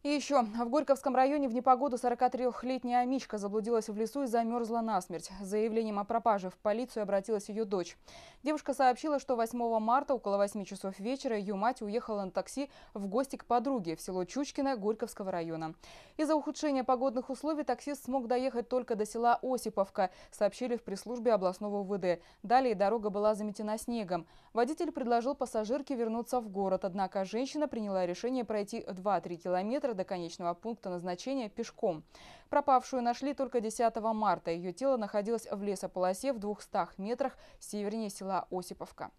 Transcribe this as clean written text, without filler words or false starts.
И еще в Горьковском районе в непогоду 43-летняя Амичка заблудилась в лесу и замерзла насмерть. С заявлением о пропаже в полицию обратилась ее дочь. Девушка сообщила, что 8 марта около 8 часов вечера ее мать уехала на такси в гости к подруге в село Чучкино Горьковского района. Из-за ухудшения погодных условий таксист смог доехать только до села Осиповка, сообщили в пресс-службе областного УВД. Далее дорога была заметена снегом. Водитель предложил пассажирке вернуться в город, однако женщина приняла решение пройти 2-3 километра до конечного пункта назначения пешком. Пропавшую нашли только 10 марта. Ее тело находилось в лесополосе в 200 метрах севернее села Осиповка.